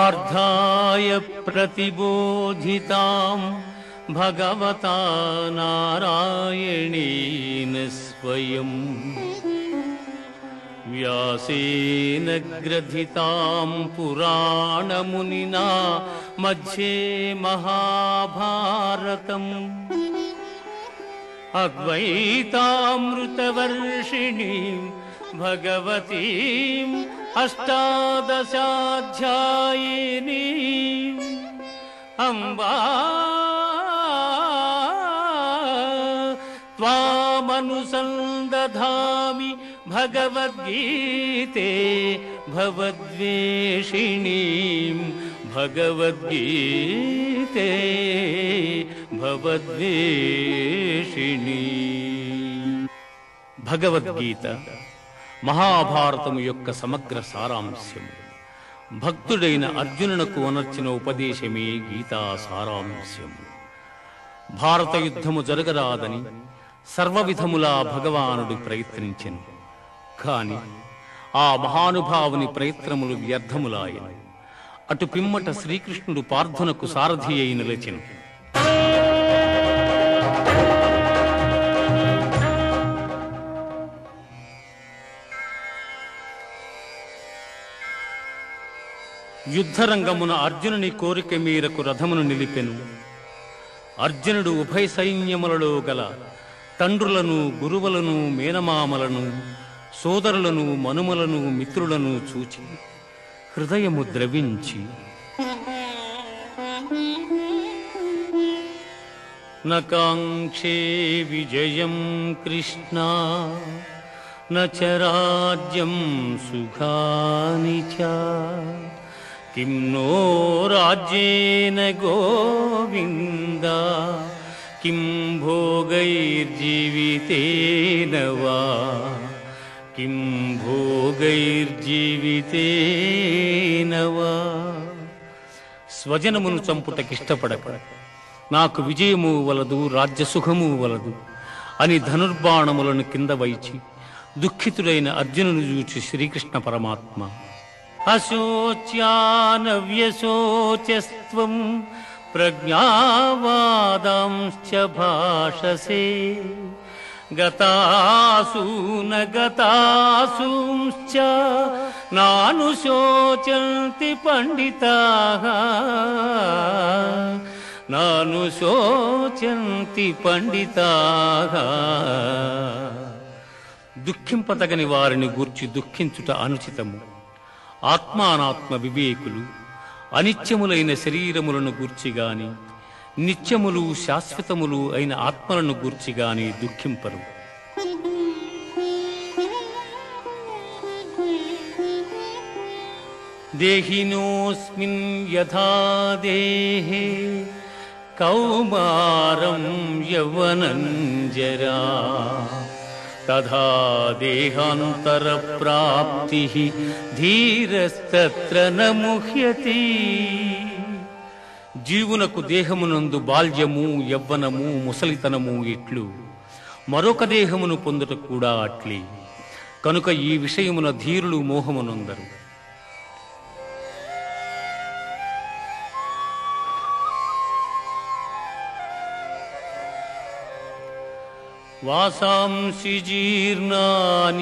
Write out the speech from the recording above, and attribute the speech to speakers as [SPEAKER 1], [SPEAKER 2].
[SPEAKER 1] पार्थाय प्रतिबोधितां भगवता नारायणेन स्वयं व्यासेन ग्रथितां पुराणमुनिना मध्ये महाभारतम् अद्वैतामृतवर्षिणीं भगवतीम् अष्टादशाध्यायिनीम् अम्बा त्वामनुसन्दधामि भगवद्गीते भवद्वेषिणीं भगवद्गीते भवद्वेषिणी। భగవద్గీత మహాభారతము యొక్క సమగ్ర సారాంశము. భక్తుడైన అర్జునునకు అనర్చిన ఉపదేశమే గీతా సారాంశము. భారత యుద్ధము జరగరాదని సర్వవిధములా భగవానుడు ప్రయత్నించెను. కాని ఆ మహానుభావుని ప్రయత్నములు వ్యర్థములాయను. అటు పిమ్మట శ్రీకృష్ణుడు పార్థునకు సారథి అయి నిలిచెను. యుద్ధరంగమున అర్జునుని కోరిక మేరకు రథమును నిలిపెను. అర్జునుడు ఉభయ సైన్యములలో గల తండ్రులను, గురువులను, మేనమామలను, సోదరులను, మనుమలను, మిత్రులను చూచి హృదయము ద్రవించి నకాంక్షే విజయం కృష్ణ నచ రాజ్యం సుఖాని చ కిం నో రాజ్యేన గోవింద కిం భోగైర్జీవితేన వా కిం భోగైర్జీవితేన వా. స్వజనమును చంపుటకిష్టపడక నాకు విజయము వలదు, రాజ్యసుఖము వలదు అని ధనుర్బాణములను కింద వైచి దుఃఖితుడైన అర్జునుని చూచి శ్రీకృష్ణ పరమాత్మ అశోచ్యానవ్యశోచస్త్వం ప్రజ్ఞావాదాంశ్చ భాషసే గతాసూన గతాసూంశ్చ నానుశోచంతి పండితాః నానుశోచంతి పండితాః. దుఃఖింపతగని వారిని గూర్చి దుఃఖించుట అనుచితము. ఆత్మానాత్మ వివేకులు అనిత్యములైన శరీరములను గూర్చిగాని, నిత్యములు శాశ్వతములు అయిన ఆత్మలను గూర్చిగాని దుఃఖింపరు. దేహినోస్మిన్ యథా దేహే కౌమారం యవ్వనం జరా తథా దేహాంతర ప్రాప్తి ధీరస్తత్ర న ముహ్యతి. జీవునకు దేహమునందు బాల్యము, యవ్వనము, ముసలితనము ఇట్లు మరొక దేహమును పొందుట కూడా అట్లే. కనుక ఈ విషయమున ధీరులు మోహమునందరు. వాసాంసి జీర్ణాని